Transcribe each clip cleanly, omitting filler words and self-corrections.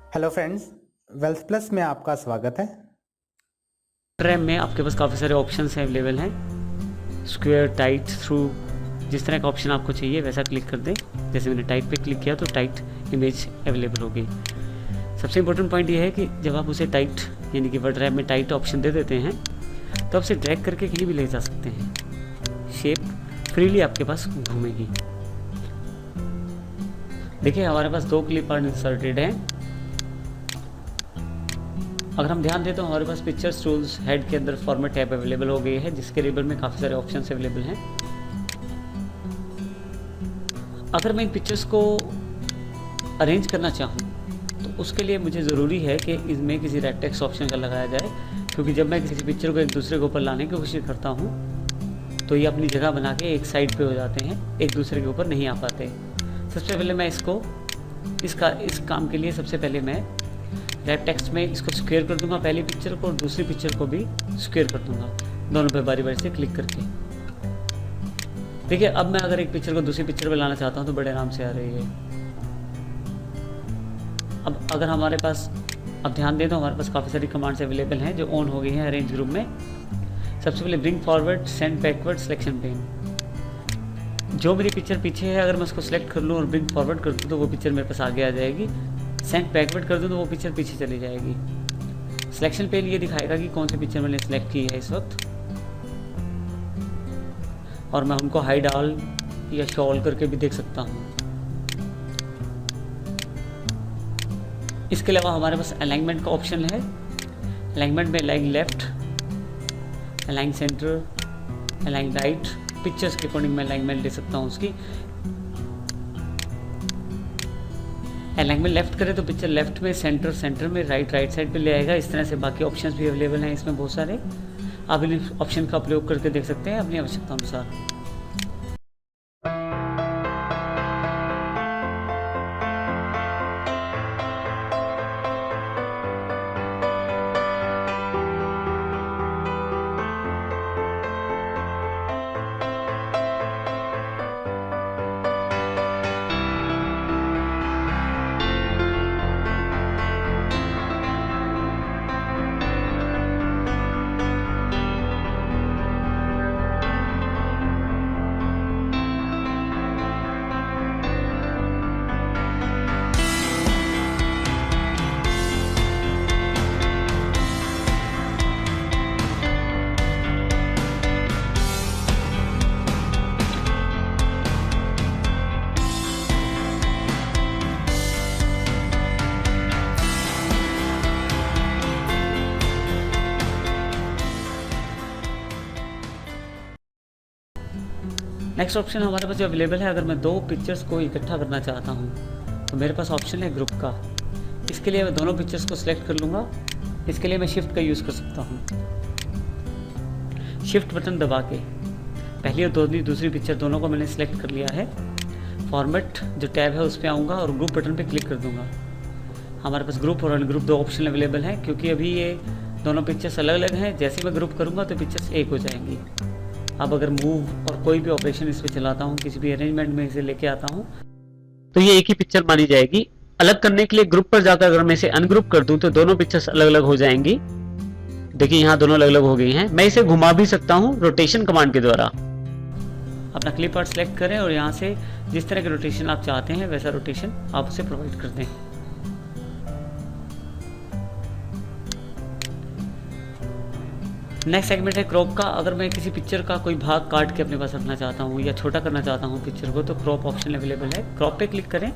Hello friends, wealth plus में आपका स्वागत है। रैम में आपके पास काफ़ी सारे ऑप्शंस अवेलेबल हैं। स्क्वायर, टाइट, थ्रू, जिस तरह का ऑप्शन आपको चाहिए वैसा क्लिक कर दें। जैसे मैंने टाइट पे क्लिक किया तो टाइट इमेज अवेलेबल हो गई। सबसे इम्पोर्टेंट पॉइंट ये है कि जब आप उसे टाइट यानी कि वर्ड रैम में टाइट ऑप्शन दे देते हैं तो आप उसे ड्रैग करके कहीं भी ले जा सकते हैं। शेप फ्रीली आपके पास घूमेगी। देखिए हमारे पास 2 क्लिप आर्ट इंसर्टेड हैं। अगर हम ध्यान दें तो हमारे पास पिक्चर्स टूल्स हेड के अंदर फॉर्मेट टैब अवेलेबल हो गई है, जिसके लेबल में काफ़ी सारे ऑप्शंस अवेलेबल हैं। अगर मैं इन पिक्चर्स को अरेंज करना चाहूँ तो उसके लिए मुझे ज़रूरी है कि इसमें किसी रेड टेक्स्ट ऑप्शन का लगाया जाए, क्योंकि जब मैं किसी पिक्चर को एक दूसरे के ऊपर लाने की कोशिश करता हूँ तो ये अपनी जगह बना के एक साइड पे हो जाते हैं, एक दूसरे के ऊपर नहीं आ पाते। सबसे पहले मैं इस काम के लिए सबसे पहले मैं रैप टेक्स्ट में इसको स्क्वायर कर दूंगा, पहली पिक्चर को, और दूसरी पिक्चर को भी स्क्वायर कर दूंगा, दोनों पे बारी बारी से क्लिक करके। देखिए अब मैं अगर एक पिक्चर को दूसरी पिक्चर पे लाना चाहता हूँ तो बड़े आराम से आ रही है। अब अगर हमारे पास, अब ध्यान दें तो हमारे पास काफ़ी सारी कमांड्स अवेलेबल हैं जो ऑन हो गई हैं अरेंज ग्रुप में। सबसे पहले bring forward, send backward, selection pen. जो मेरी पिक्चर पीछे है अगर मैं उसको सिलेक्ट कर लूँ और ब्रिंग फॉरवर्ड कर दूँ तो वो पिक्चर मेरे पास आगे आ जाएगी। सेंड बैकवर्ड कर दूँ तो वो पिक्चर पीछे चली जाएगी। सिलेक्शन पेन ये दिखाएगा कि कौन सी पिक्चर मैंने सिलेक्ट की है इस वक्त, और मैं उनको हाइड ऑल या शो ऑल करके भी देख सकता हूँ। इसके अलावा हमारे पास अलाइनमेंट का ऑप्शन है। अलाइनमेंट में align left, align centre, align right, pictures के अकॉर्डिंग मैं अलाइनमेंट दे सकता हूँ उसकी। अलाइनमेंट लेफ्ट करें तो पिक्चर लेफ्ट में, सेंटर में, राइट साइड पे ले आएगा। इस तरह से बाकी ऑप्शंस भी अवेलेबल हैं इसमें बहुत सारे। आप इन ऑप्शन का प्रयोग करके देख सकते हैं अपनी आवश्यकता अनुसार। नेक्स्ट ऑप्शन हमारे पास जो अवेलेबल है, अगर मैं 2 पिक्चर्स को इकट्ठा करना चाहता हूँ तो मेरे पास ऑप्शन है ग्रुप का। इसके लिए मैं दोनों पिक्चर्स को सिलेक्ट कर लूँगा। इसके लिए मैं शिफ्ट का यूज़ कर सकता हूँ। शिफ्ट बटन दबा के पहली और दूसरी पिक्चर दोनों को मैंने सिलेक्ट कर लिया है। फॉर्मेट जो टैब है उस पर आऊँगा और ग्रुप बटन पे क्लिक कर दूँगा। हमारे पास ग्रुप और अनग्रुप 2 ऑप्शन अवेलेबल हैं, क्योंकि अभी ये दोनों पिक्चर्स अलग अलग हैं। जैसे मैं ग्रुप करूँगा तो पिक्चर्स एक हो जाएंगी। अब अगर मूव और कोई भी ऑपरेशन इस पर चलाता हूँ, किसी भी अरेंजमेंट में इसे लेके आता हूँ तो ये एक ही पिक्चर मानी जाएगी। अलग करने के लिए ग्रुप पर जाकर अगर मैं इसे अनग्रुप कर दूं तो दोनों पिक्चर्स अलग अलग हो जाएंगी। देखिए यहाँ दोनों अलग अलग हो गई हैं। मैं इसे घुमा भी सकता हूँ रोटेशन कमांड के द्वारा। अपना क्लिप आर्ट सेलेक्ट करें और यहाँ से जिस तरह के रोटेशन आप चाहते हैं वैसा रोटेशन आप उसे प्रोवाइड कर दें। नेक्स्ट सेगमेंट है क्रॉप का। अगर मैं किसी पिक्चर का कोई भाग काट के अपने पास रखना चाहता हूँ या छोटा करना चाहता हूँ पिक्चर को, तो क्रॉप ऑप्शन अवेलेबल है। क्रॉप पे क्लिक करें।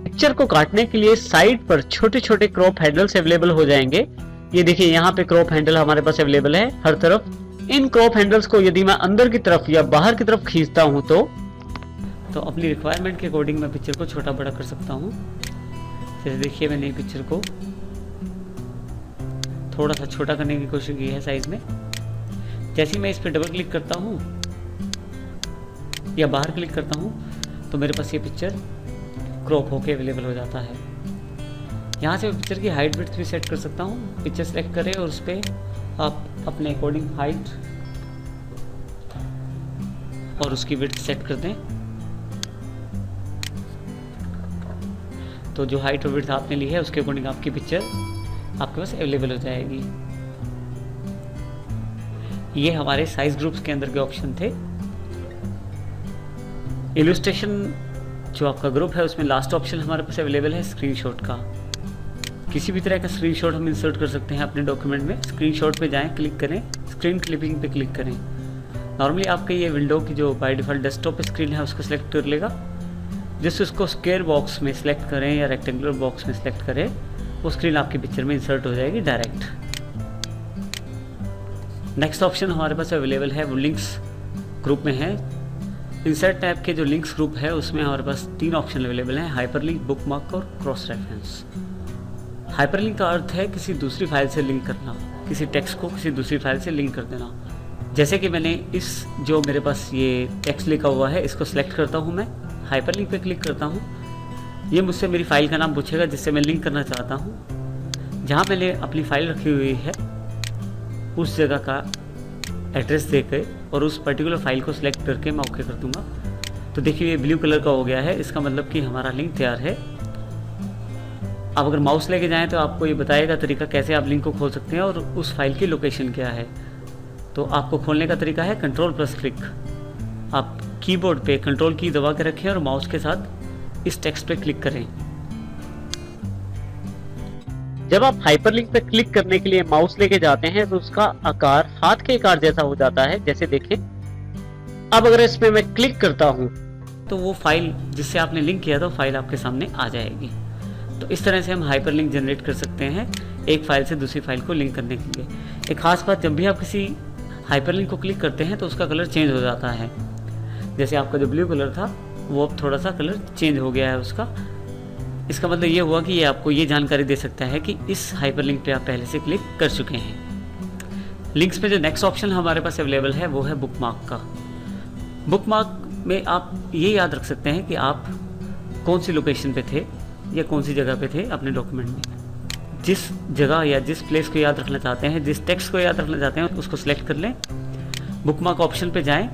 पिक्चर को काटने के लिए साइड पर छोटे छोटे क्रॉप हैंडल्स अवेलेबल हो जाएंगे। ये देखिए यहाँ पे क्रॉप हैंडल हमारे पास अवेलेबल है हर तरफ। इन क्रॉप हैंडल्स को यदि मैं अंदर की तरफ या बाहर की तरफ खींचता हूँ तो अपनी रिक्वायरमेंट के अकॉर्डिंग मैं पिक्चर को छोटा बड़ा कर सकता हूँ। जैसे देखिए मैंने पिक्चर को थोड़ा सा छोटा करने की कोशिश की है साइज में। जैसे ही मैं इस पर डबल क्लिक करता हूँ या बाहर क्लिक करता हूँ तो मेरे पास ये पिक्चर क्रॉप होके अवेलेबल हो जाता है। यहाँ से मैं पिक्चर की हाइट विड्थ भी सेट कर सकता हूँ। पिक्चर सेलेक्ट करें और उस पर आप अपने अकॉर्डिंग हाइट और उसकी विड्थ सेट कर दें। तो जो हाइट और विड्थ आपने ली है उसके अकॉर्डिंग आपकी पिक्चर आपके पास अवेलेबल हो जाएगी। ये हमारे साइज ग्रुप्स के अंदर के ऑप्शन थे। इलस्ट्रेशन जो आपका ग्रुप है उसमें लास्ट ऑप्शन हमारे पास अवेलेबल है स्क्रीनशॉट का। किसी भी तरह का स्क्रीनशॉट हम इंसर्ट कर सकते हैं अपने डॉक्यूमेंट में। स्क्रीनशॉट पे जाएं, क्लिक करें, स्क्रीन क्लिपिंग पे क्लिक करें। नॉर्मली आपके ये विंडो की जो बाय डिफ़ॉल्ट डेस्कटॉप स्क्रीन है उसको सिलेक्ट कर लेगा। जिससे उसको स्क्वायर बॉक्स में सिलेक्ट करें या रेक्टेंगुलर बॉक्स में सिलेक्ट करें, वो स्क्रीन आपकी पिक्चर में इंसर्ट हो जाएगी डायरेक्ट। नेक्स्ट ऑप्शन हमारे पास अवेलेबल है वो लिंक्स ग्रुप में है। इंसर्ट टैब के जो लिंक्स ग्रुप है उसमें हमारे पास 3 ऑप्शन अवेलेबल हैं, हाइपरलिंक, बुकमार्क और क्रॉस रेफरेंस। हाइपरलिंक का अर्थ है किसी दूसरी फाइल से लिंक करना, किसी टेक्स्ट को किसी दूसरी फाइल से लिंक कर देना। जैसे कि मैंने इस जो मेरे पास ये टेक्स्ट लिखा हुआ है इसको सिलेक्ट करता हूँ, मैं हाइपरलिंक पे क्लिक करता हूँ। ये मुझसे मेरी फाइल का नाम पूछेगा जिससे मैं लिंक करना चाहता हूँ। जहाँ मैंने अपनी फाइल रखी हुई है उस जगह का एड्रेस देकर और उस पर्टिकुलर फाइल को सिलेक्ट करके मैं ओके कर दूंगा। तो देखिए ये ब्लू कलर का हो गया है, इसका मतलब कि हमारा लिंक तैयार है। आप अगर माउस लेके जाएं तो आपको ये बताएगा तरीका कैसे आप लिंक को खोल सकते हैं और उस फाइल की लोकेशन क्या है। तो आपको खोलने का तरीका है Ctrl+क्लिक। आप कीबोर्ड पे कंट्रोल की दबा के रखें और माउस के साथ इस टेक्स्ट पे क्लिक करें। जब आप हाइपरलिंक पे क्लिक करने के लिए माउस लेके जाते हैं तो उसका आकार हाथ के आकार जैसा हो जाता है, जैसे देखें। अब अगर इस पे मैं क्लिक करता हूं तो वो फाइल जिससे आपने लिंक किया था फाइल आपके सामने आ जाएगी। तो इस तरह से हम हाइपरलिंक जनरेट कर सकते हैं एक फाइल से दूसरी फाइल को लिंक करने के लिए। एक खास बात, जब भी आप किसी हाइपरलिंक को क्लिक करते हैं तो उसका कलर चेंज हो जाता है। जैसे आपका जो ब्लू कलर था वो अब थोड़ा सा कलर चेंज हो गया है उसका। इसका मतलब ये हुआ कि ये आपको ये जानकारी दे सकता है कि इस हाइपरलिंक पे आप पहले से क्लिक कर चुके हैं। लिंक्स पे जो नेक्स्ट ऑप्शन हमारे पास अवेलेबल है वो है बुकमार्क का। बुकमार्क में आप ये याद रख सकते हैं कि आप कौन सी लोकेशन पे थे या कौन सी जगह पे थे अपने डॉक्यूमेंट में। जिस जगह या जिस प्लेस को याद रखना चाहते हैं, जिस टेक्स्ट को याद रखना चाहते हैं उसको सिलेक्ट कर लें। बुकमार्क ऑप्शन पे जाएं,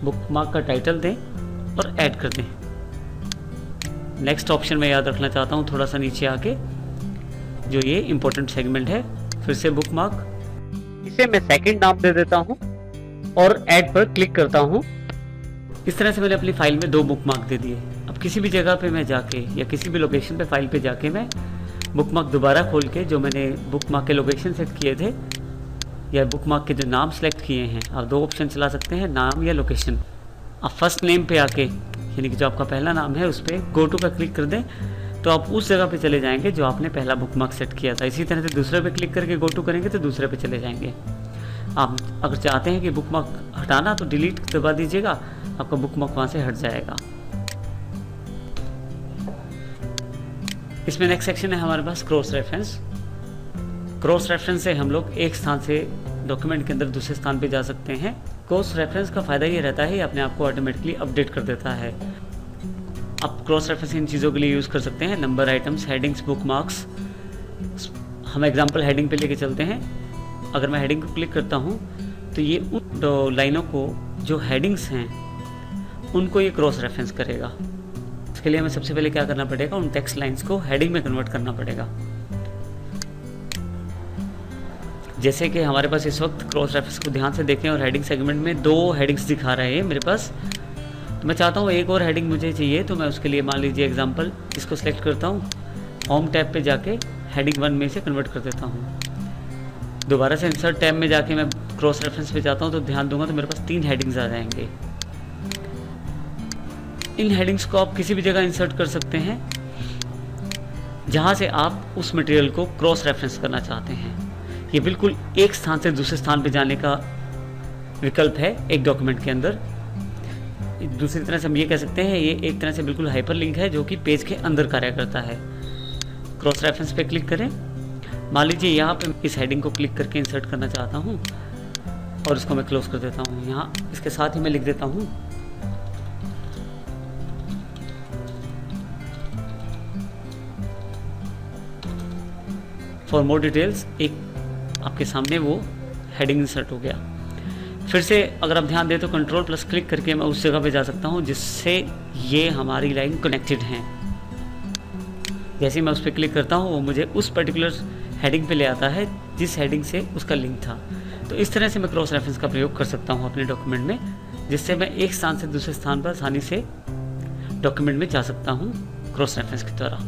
बुकमार्क का टाइटल दें और ऐड कर दें। नेक्स्ट ऑप्शन में याद रखना चाहता हूँ थोड़ा सा नीचे आके जो ये इंपॉर्टेंट सेगमेंट है, फिर से बुकमार्क, इसे मैं सेकंड नाम दे देता हूँ और ऐड पर क्लिक करता हूँ। इस तरह से मैंने अपनी फाइल में 2 बुकमार्क दे दिए। अब किसी भी जगह पे मैं जाके या किसी भी लोकेशन पे फाइल पे जाके मैं बुकमार्क दोबारा खोल के जो मैंने बुकमार्क के लोकेशन सेट किए थे या बुकमार्क के जो नाम सेलेक्ट किए हैं, आप 2 ऑप्शन चला सकते हैं, नाम या लोकेशन। आप फर्स्ट नेम पे आके यानी कि जो आपका पहला नाम है उस पर गो टू का क्लिक कर दें तो आप उस जगह पे चले जाएंगे जो आपने पहला बुकमार्क सेट किया था। इसी तरह से दूसरे पे क्लिक करके गो टू करेंगे तो दूसरे पे चले जाएंगे। आप अगर चाहते हैं कि बुकमार्क हटाना तो डिलीट दबा दीजिएगा, आपका बुकमार्क वहाँ से हट जाएगा। इसमें नेक्स्ट सेक्शन है हमारे पास क्रॉस रेफरेंस। क्रॉस रेफरेंस से हम लोग एक स्थान से डॉक्यूमेंट के अंदर दूसरे स्थान पे जा सकते हैं। क्रॉस रेफरेंस का फ़ायदा ये रहता है ये अपने आप को ऑटोमेटिकली अपडेट कर देता है। आप क्रॉस रेफरेंस इन चीज़ों के लिए यूज़ कर सकते हैं, नंबर आइटम्स, हेडिंग्स, बुकमार्क्स। हम एग्जांपल हेडिंग पे लेके चलते हैं। अगर मैं हेडिंग को क्लिक करता हूँ तो ये उन लाइनों को जो हेडिंग्स हैं उनको ये क्रॉस रेफरेंस करेगा। इसके लिए हमें सबसे पहले क्या करना पड़ेगा, उन टेक्स्ट लाइन्स को हेडिंग में कन्वर्ट करना पड़ेगा। जैसे कि हमारे पास इस वक्त क्रॉस रेफरेंस को ध्यान से देखें और हेडिंग सेगमेंट में 2 हेडिंग्स दिखा रहे हैं मेरे पास। तो मैं चाहता हूँ एक और हेडिंग मुझे चाहिए, तो मैं उसके लिए मान लीजिए एग्जांपल इसको सेलेक्ट करता हूँ, होम टैब पे जाके हेडिंग 1 में से कन्वर्ट कर देता हूँ। दोबारा से इंसर्ट टैब में जाके मैं क्रॉस रेफरेंस पे जाता हूँ तो ध्यान दूंगा तो मेरे पास 3 हेडिंग्स आ जाएंगे। इन हेडिंग्स को आप किसी भी जगह इंसर्ट कर सकते हैं जहाँ से आप उस मटेरियल को क्रॉस रेफरेंस करना चाहते हैं। ये बिल्कुल एक स्थान से दूसरे स्थान पे जाने का विकल्प है एक डॉक्यूमेंट के अंदर। दूसरी तरह से हम ये कह सकते हैं ये एक तरह से बिल्कुल हाइपरलिंक है जो कि पेज के अंदर कार्य करता है। क्रॉस रेफरेंस पे क्लिक करें। मान लीजिए यहाँ पे इस हेडिंग को क्लिक करके इंसर्ट करना चाहता हूँ और इसको मैं क्लोज कर देता हूँ। यहाँ इसके साथ ही मैं लिख देता हूँ फॉर मोर डिटेल्स। एक आपके सामने वो हेडिंग इंसर्ट हो गया। फिर से अगर आप ध्यान दें तो Ctrl+ क्लिक करके मैं उस जगह पे जा सकता हूँ जिससे ये हमारी लाइन कनेक्टेड हैं। जैसे ही मैं उस पर क्लिक करता हूँ वो मुझे उस पर्टिकुलर हेडिंग पे ले आता है जिस हेडिंग से उसका लिंक था। तो इस तरह से मैं क्रॉस रेफरेंस का प्रयोग कर सकता हूँ अपने डॉक्यूमेंट में, जिससे मैं एक स्थान से दूसरे स्थान पर आसानी से डॉक्यूमेंट में जा सकता हूँ क्रॉस रेफरेंस के द्वारा।